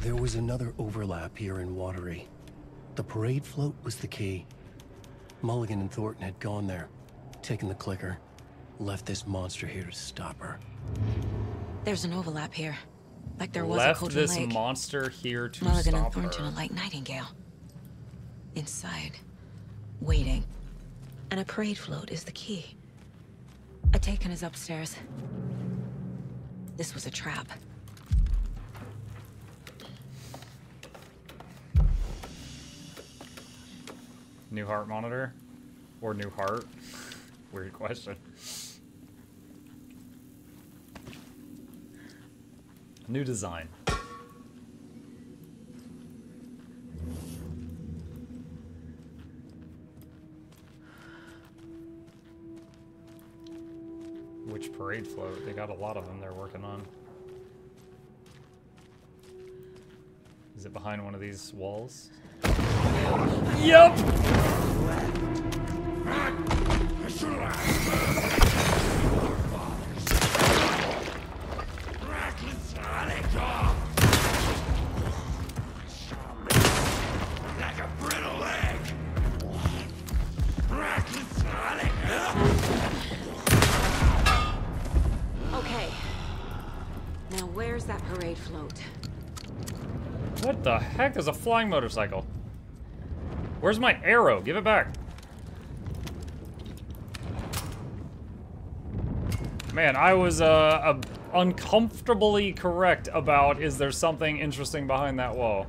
There was another overlap here in Watery. The parade float was the key. Mulligan and Thornton had gone there, taken the clicker, left this monster here to stop her. There's an overlap here. Like there was Left a Cauldron this Lake. monster here to Mulligan and stop Thornton her. are like Nightingale. Inside. Waiting. And a parade float is the key. Atakan is upstairs. This was a trap. New heart monitor? Or new heart? Weird question. New design. Which parade float? They got a lot of them they're working on. Is it behind one of these walls? Yup! Okay. Now where's that parade float? What the heck is a flying motorcycle? Where's my arrow? Give it back. Man, I was uncomfortably correct about is there something interesting behind that wall.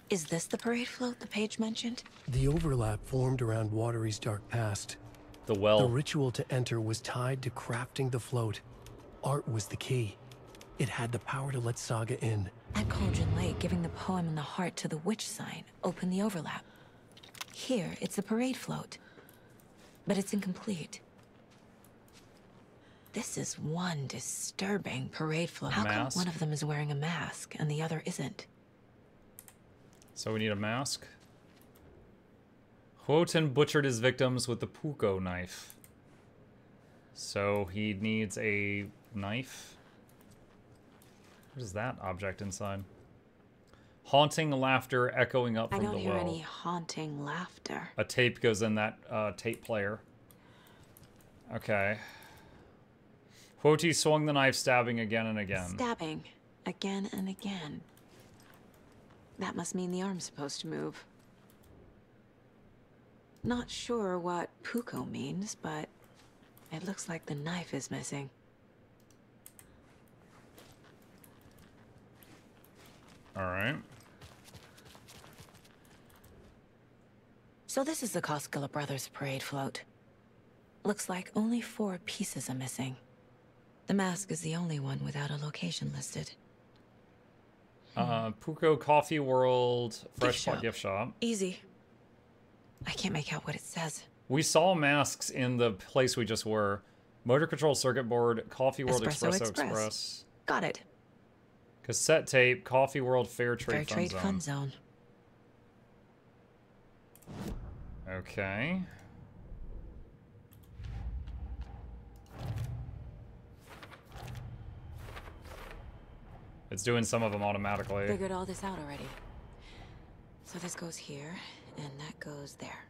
Is this the parade float the page mentioned? The overlap formed around Watery's dark past. The well. The ritual to enter was tied to crafting the float. Art was the key. It had the power to let Saga in. At Cauldron Lake, giving the poem and the heart to the witch sign opened the overlap. Here, it's a parade float. But it's incomplete. This is one disturbing parade float. How come Mask? one of them is wearing a mask and the other isn't? So we need a mask. Wotan butchered his victims with the Puko knife. So he needs a knife. What is that object inside? Haunting laughter echoing up I from don't the hear well. any haunting laughter. A tape goes in that tape player. Okay. Hwoti swung the knife, stabbing again and again. Stabbing. Again and again. That must mean the arm's supposed to move. Not sure what Puko means, but it looks like the knife is missing. Alright. So this is the Koskela Brothers parade float. Looks like only 4 pieces are missing. The mask is the only one without a location listed. Puko Coffee World Fresh Pot shop. Gift Shop. Easy. I can't make out what it says. We saw masks in the place we just were. Motor Control Circuit Board, Coffee World Espresso Espresso Express. Express. Got it. Cassette tape, Coffee World Fair Trade, Fair Trade Fun Fun Zone. Zone. Okay. It's doing some of them automatically. Figured all this out already. So this goes here, and that goes there.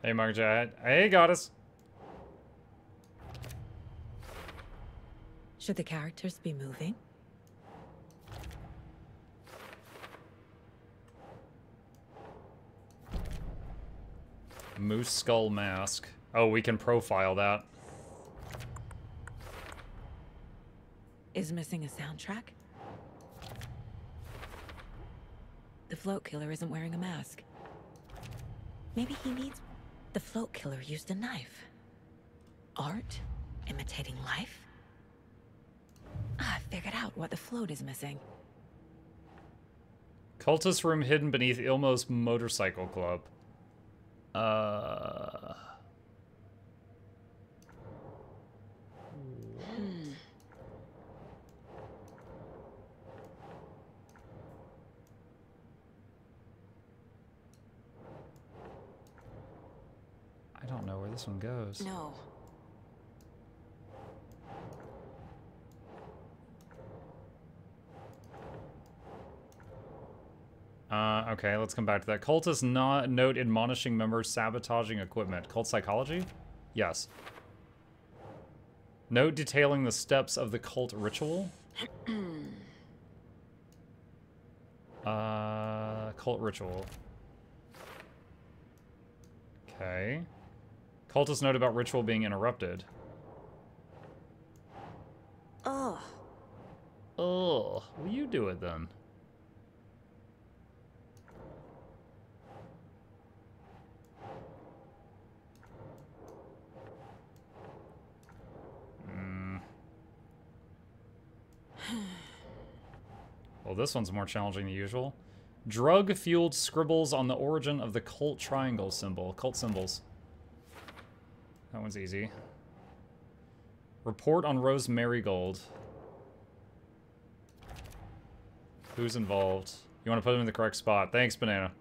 Hey, Mark Jet. Hey, Goddess. Should the characters be moving? Moose Skull Mask. Oh, we can profile that. Is missing a soundtrack? The float killer isn't wearing a mask. Maybe he needs... The float killer used a knife. Art? Imitating life? I figured out what the float is missing. Cultist room hidden beneath Ilmo's motorcycle club. I don't know where this one goes. No. Okay, let's come back to that. Cultist note admonishing members sabotaging equipment. Cult psychology? Yes. Note detailing the steps of the cult ritual? Cult ritual. Okay. Cultist note about ritual being interrupted. Oh. Oh, will you do it then? Well, this one's more challenging than usual. Drug-fueled scribbles on the origin of the cult triangle symbol. Cult symbols. That one's easy. Report on Rose Marigold. Who's involved? You want to put him in the correct spot. Thanks, Banana.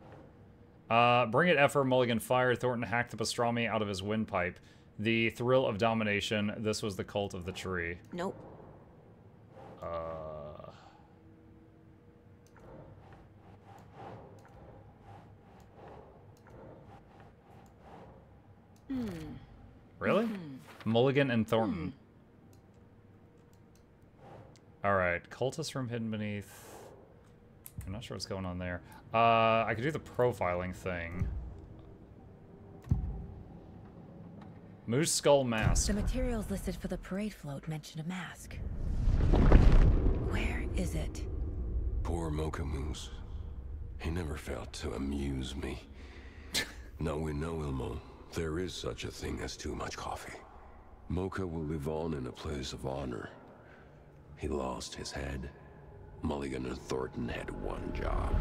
Bring it, Effer. Mulligan fired. Thornton hacked the pastrami out of his windpipe. The thrill of domination. This was the cult of the tree. Nope. Really? Mulligan and Thornton. Alright, cultist room hidden beneath. I'm not sure what's going on there. I could do the profiling thing. Moose skull mask. The materials listed for the parade float mention a mask. Where is it? Poor Mocha Moose. He never failed to amuse me. Now we know, Ilmo, there is such a thing as too much coffee. Mocha will live on in a place of honor. He lost his head. Mulligan and Thornton had one job.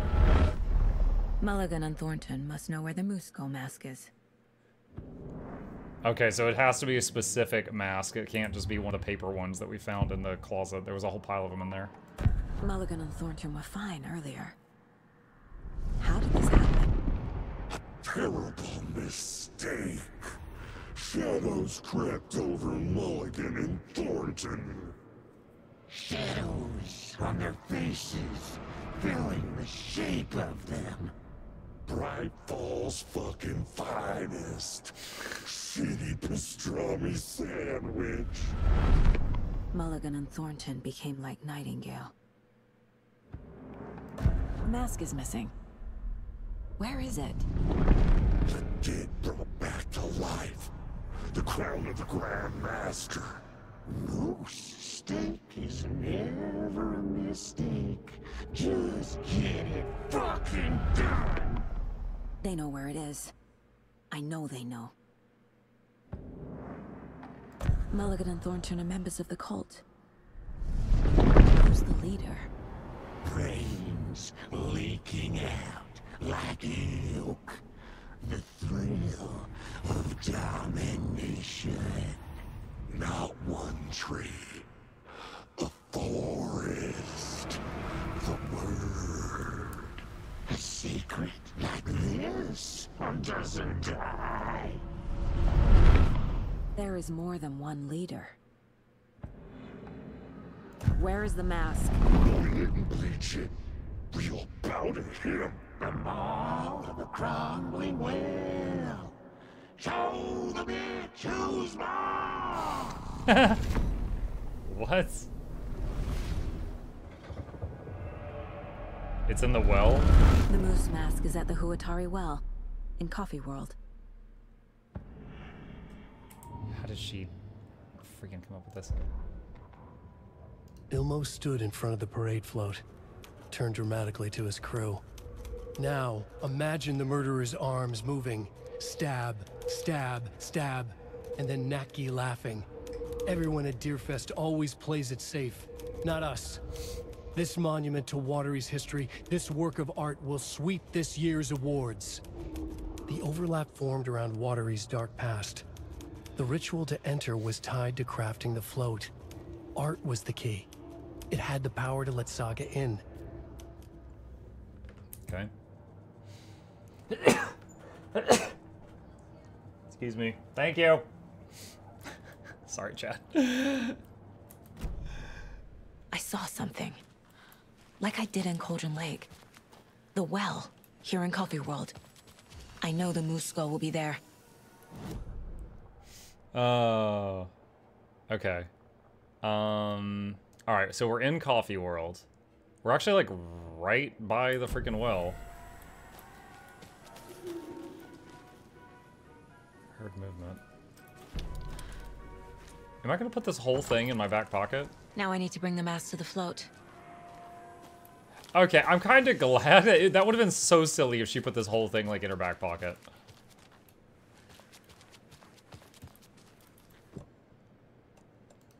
Mulligan and Thornton must know where the moose skull mask is. Okay, so it has to be a specific mask. It can't just be one of the paper ones that we found in the closet. There was a whole pile of them in there. Mulligan and Thornton were fine earlier. How did this happen? Terrible mistake. Shadows crept over Mulligan and Thornton. Shadows on their faces, filling the shape of them. Bright Falls fucking finest. Shitty pastrami sandwich. Mulligan and Thornton became like Nightingale. The mask is missing. Where is it? The dead brought back to life. The crown of the Grand Master. Moose steak is never a mistake. Just get it fucking done. They know where it is. I know they know. Mulligan and Thornton are members of the cult. Who's the leader? Brains leaking out like ilk. The thrill of domination. Not one tree. A forest. The word. A secret like this doesn't die. There is more than one leader. Where is the mask? Mulligan bleach it. Real bout of him. The maw of the crumbling well. Show the bitch who's more. What? It's in the well? The moose mask is at the Huatari Well, in Coffee World. How did she freaking come up with this? Ilmo stood in front of the parade float, turned dramatically to his crew. Now, imagine the murderer's arms moving. Stab, Stab, stab, and then Natki laughing. Everyone at Deerfest always plays it safe, not us. This monument to Watery's history, this work of art will sweep this year's awards. The overlap formed around Watery's dark past. The ritual to enter was tied to crafting the float. Art was the key. It had the power to let Saga in. Okay. Excuse me. Thank you. Sorry, Chad. I saw something. Like I did in Cauldron Lake. The well, here in Coffee World. I know the moose skull will be there. Oh. Okay. Alright, so we're in Coffee World. We're actually, like, right by the freaking well. Heard movement. Am I gonna put this whole thing in my back pocket? Now I need to bring the mask to the float. Okay, I'm kind of glad. That would have been so silly if she put this whole thing, like, in her back pocket.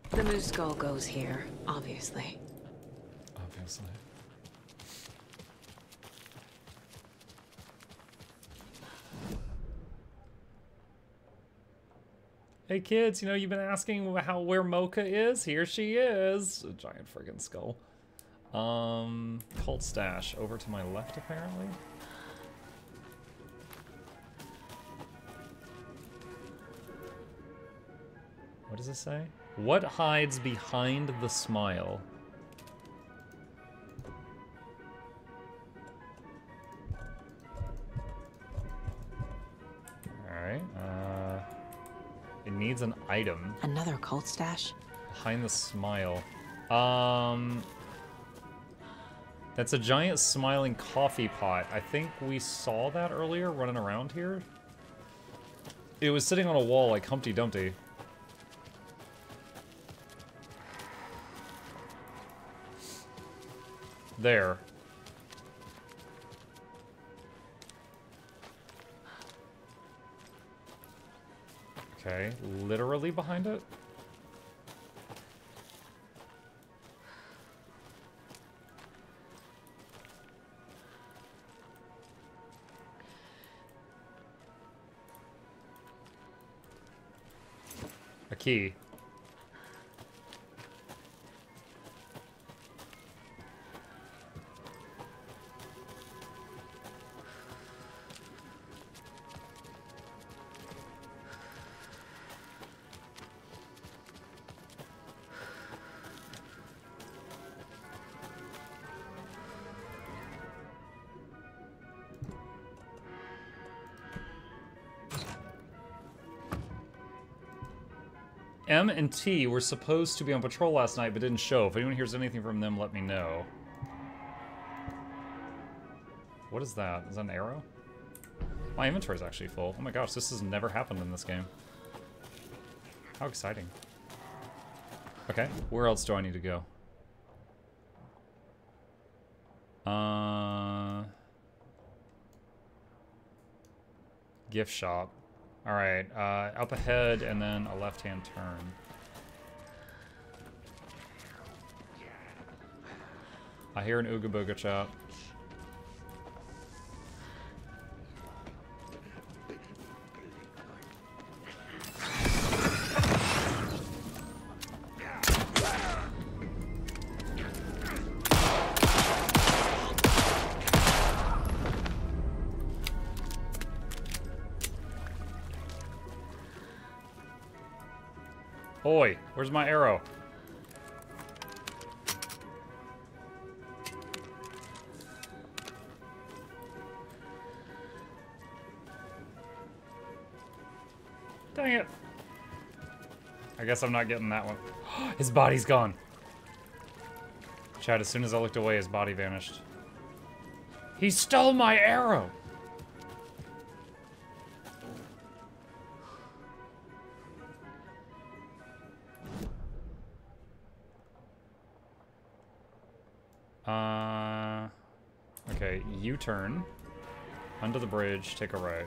The moose skull goes here, obviously. Obviously. Hey kids, you know, you've been asking where Mocha is? Here she is. A giant friggin' skull. Cult stash over to my left, apparently. What does it say? What hides behind the smile? Alright, it needs an item. Another cult stash? Behind the smile. That's a giant smiling coffee pot. I think we saw that earlier running around here. It was sitting on a wall like Humpty Dumpty. There. Okay, literally behind it? A key. M and T were supposed to be on patrol last night, but didn't show. If anyone hears anything from them, let me know. What is that? Is that an arrow? My inventory's actually full. Oh my gosh, this has never happened in this game. How exciting. Okay, where else do I need to go? Gift shop. Alright, up ahead and then a left-hand turn. I hear an Ooga Booga chop. Oi, where's my arrow? Dang it. I guess I'm not getting that one. His body's gone. Chad, as soon as I looked away, his body vanished. He stole my arrow! Okay, U-turn. Under the bridge, take a right.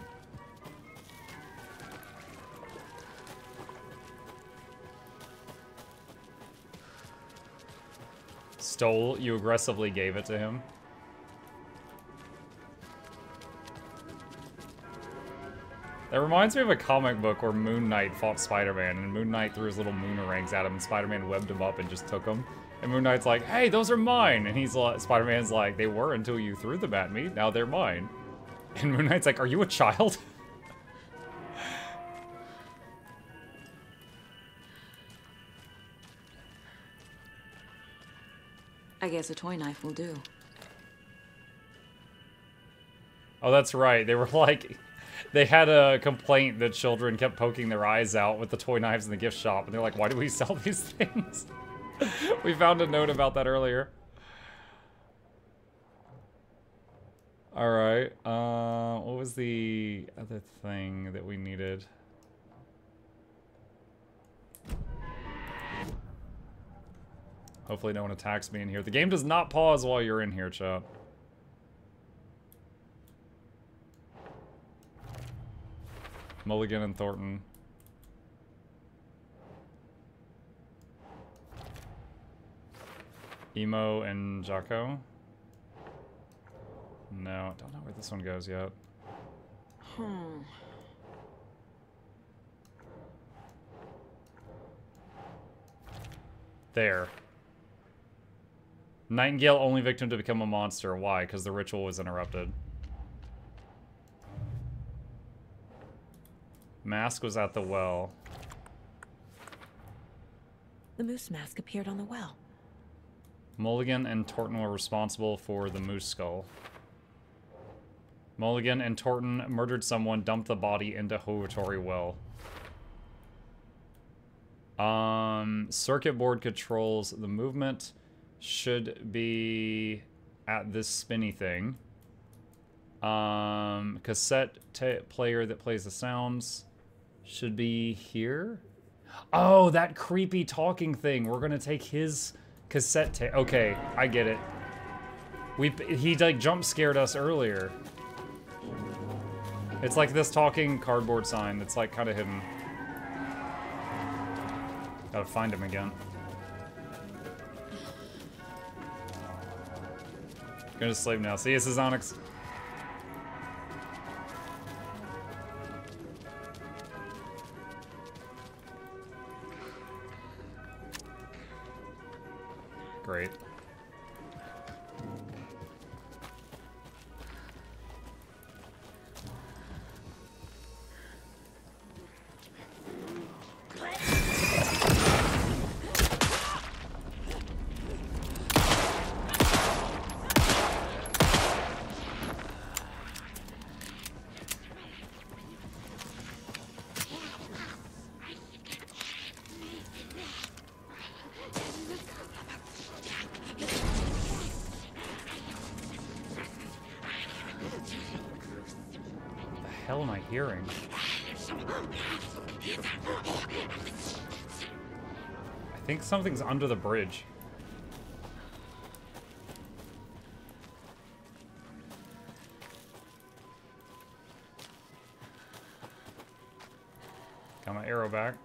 you aggressively gave it to him. That reminds me of a comic book where Moon Knight fought Spider-Man, and Moon Knight threw his little moonerangs at him, and Spider-Man webbed him up and just took them. And Moon Knight's like, hey, those are mine! And he's like, Spider-Man's like, they were until you threw them at me, now they're mine. And Moon Knight's like, are you a child? I guess a toy knife will do. Oh, that's right. They were like, they had a complaint that children kept poking their eyes out with the toy knives in the gift shop. And they're like, why do we sell these things? We found a note about that earlier. All right. What was the other thing that we needed? Hopefully no one attacks me in here. The game does not pause while you're in here, chat. Mulligan and Thornton. Emo and Jocko. No, I don't know where this one goes yet. There. Nightingale only victim to become a monster. Why? Because the ritual was interrupted. Mask was at the well. The moose mask appeared on the well. Mulligan and Torton were responsible for the moose skull. Mulligan and Torton murdered someone, dumped the body into Hovatori well. Circuit board controls the movement. Should be at this spinny thing. Cassette player that plays the sounds should be here. Oh, that creepy talking thing. We're gonna take his cassette tape. Okay, I get it. He like jump scared us earlier. It's like this talking cardboard sign that's like kind of hidden. Gotta find him again. Gonna sleep now. See you, this is Onyx. Great. Hell am I hearing? I think something's under the bridge. Got my arrow back.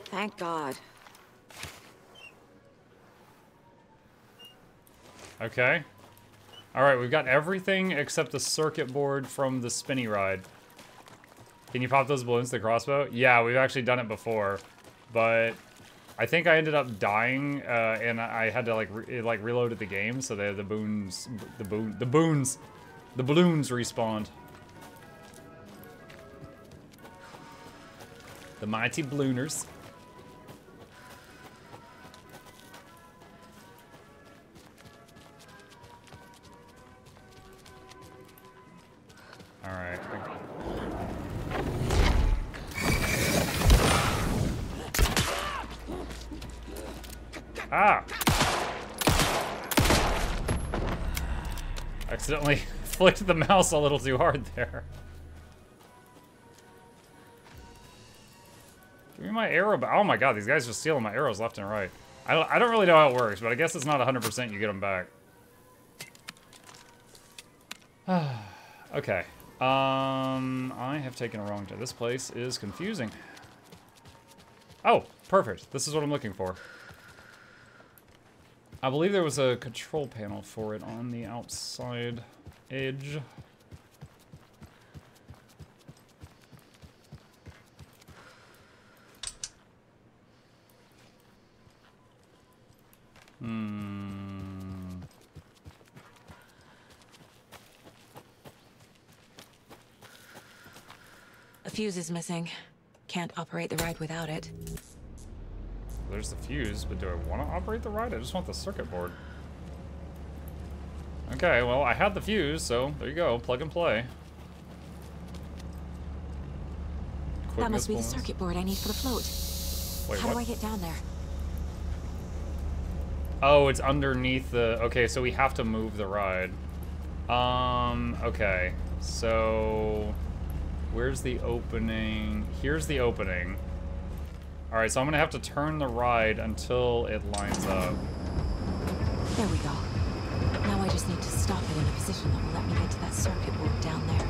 Thank God. Okay. Alright, we've got everything except the circuit board from the spinny ride. Can you pop those balloons to the crossbow? Yeah, we've actually done it before. But I think I ended up dying, and I had to it reloaded the game, so the balloons respawned. The mighty ballooners. Alright. Ah! Accidentally flicked the mouse a little too hard there. Give me my arrow back. Oh my god, these guys are stealing my arrows left and right. I don't really know how it works, but I guess it's not 100% you get them back. Okay. I have taken a wrong turn. This place is confusing. Oh, perfect. This is what I'm looking for. I believe there was a control panel for it on the outside edge. A fuse is missing. Can't operate the ride without it. There's the fuse, but do I want to operate the ride? I just want the circuit board. Okay, well, I had the fuse, so there you go. Plug and play. That must be the circuit board I need for the float. Wait, How what? do I get down there? Oh, it's underneath the... Okay, so we have to move the ride. Okay. So... Where's the opening? Here's the opening. Alright, so I'm gonna have to turn the ride until it lines up. There we go. Now I just need to stop it in a position that will let me get to that circuit board down there.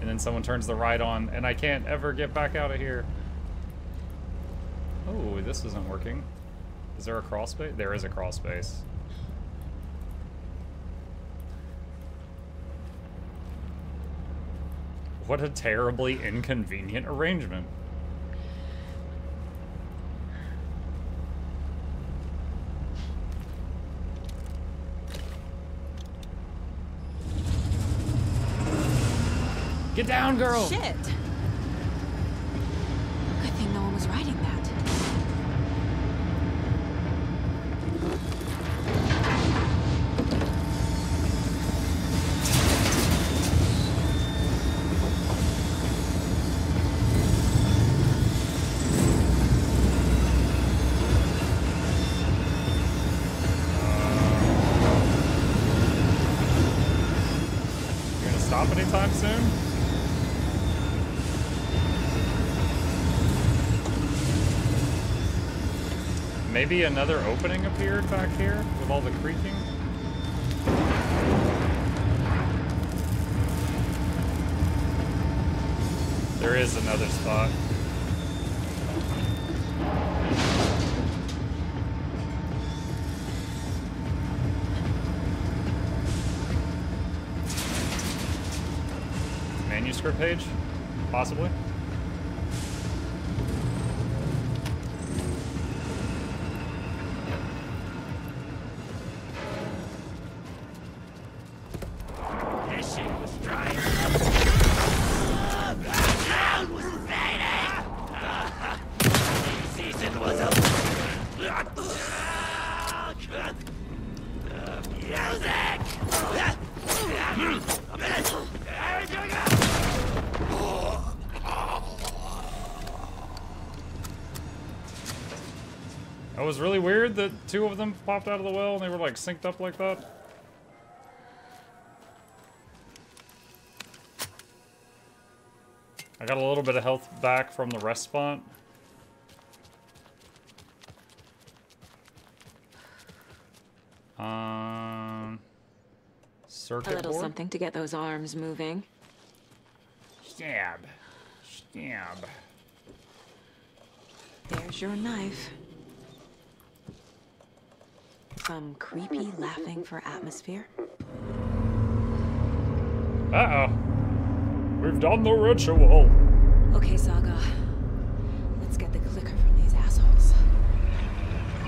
And then someone turns the ride on, and I can't ever get back out of here. Oh, this isn't working. Is there a crawl space? There is a crawl space. What a terribly inconvenient arrangement. Get down, girl! Shit! Good thing no one was riding that. You gonna stop anytime soon? Maybe another opening appeared back here with all the creaking? There is another spot. Manuscript page? Possibly? That was really weird that two of them popped out of the well and they were like synced up like that. I got a little bit of health back from the rest spot. Circuit A little board? something to get those arms moving. Stab. Stab. There's your knife. Some creepy laughing for atmosphere. Uh-oh. We've done the ritual. Okay, Saga. Let's get the clicker from these assholes.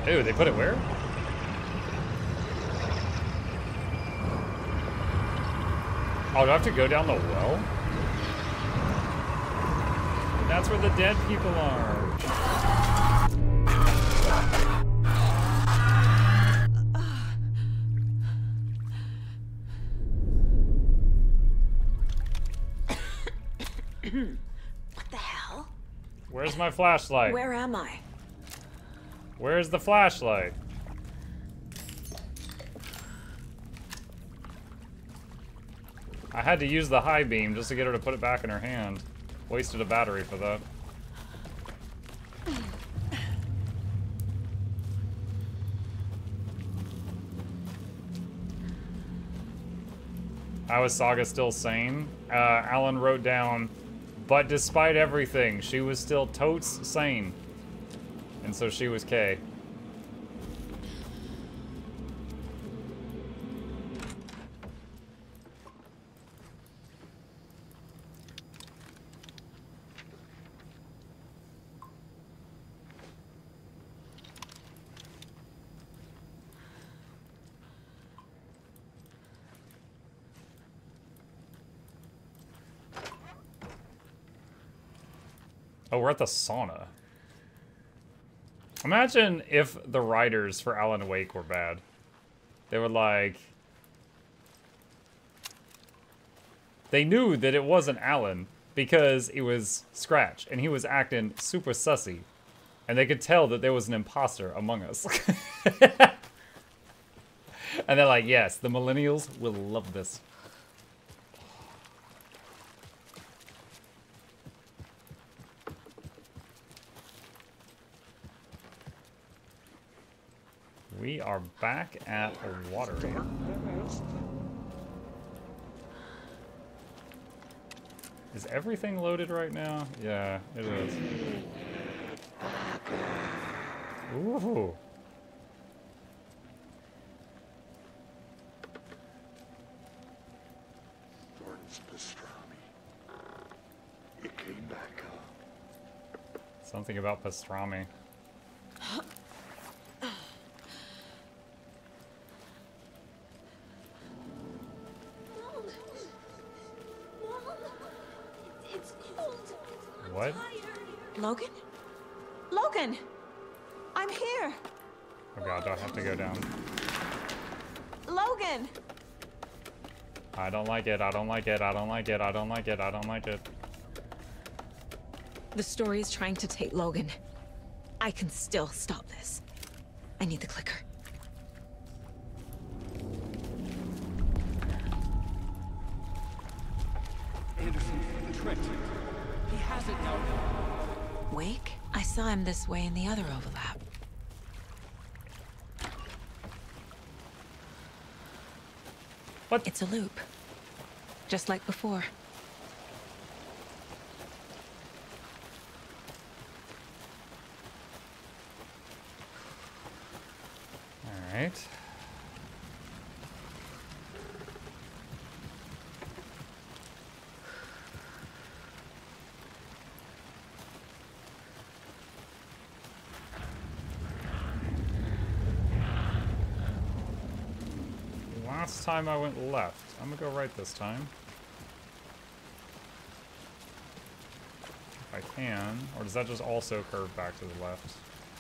Ew, they put it where? Oh, do I have to go down the well? That's where the dead people are. What the hell? Where's my flashlight? Where am I? Where's the flashlight? I had to use the high beam just to get her to put it back in her hand. Wasted a battery for that. How is Saga still sane? Alan wrote down, but despite everything, she was still totes sane. And so she was K. Oh, we're at the sauna. Imagine if the writers for Alan Wake were bad. They were like... They knew that it wasn't Alan because it was Scratch, and he was acting super sussy. And they could tell that there was an imposter among us. And they're like, yes, the millennials will love this. We are back at a watering. Is everything loaded right now? Yeah, it is. Ooh. Thorn's pastrami. It came back up. Something about pastrami. What? Logan? Logan! I'm here! Oh god, do I have to go down? Logan! I don't like it, I don't like it, I don't like it, I don't like it, I don't like it. The story is trying to take Logan. I can still stop this. I need the clicker. Anderson for the Trent. He has it now. Wake? I saw him this way in the other overlap. What? It's a loop. Just like before. All right. Last time I went left. I'm gonna go right this time. If I can. Or does that just also curve back to the left?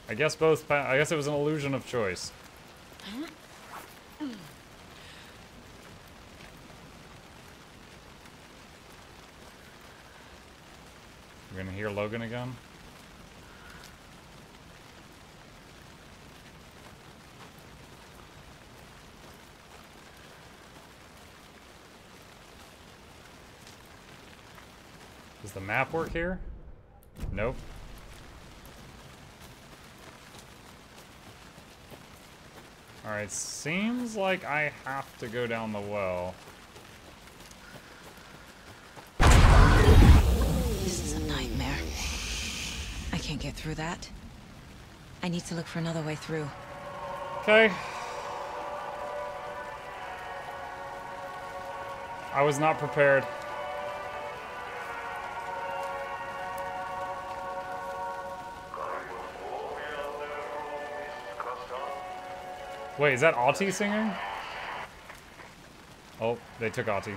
I guess both. I guess it was an illusion of choice. We're gonna hear Logan again. Does the map work here? Nope. Alright, seems like I have to go down the well. This is a nightmare. I can't get through that. I need to look for another way through. Okay. I was not prepared. Wait, is that Ahti singing? Oh, they took Ahti.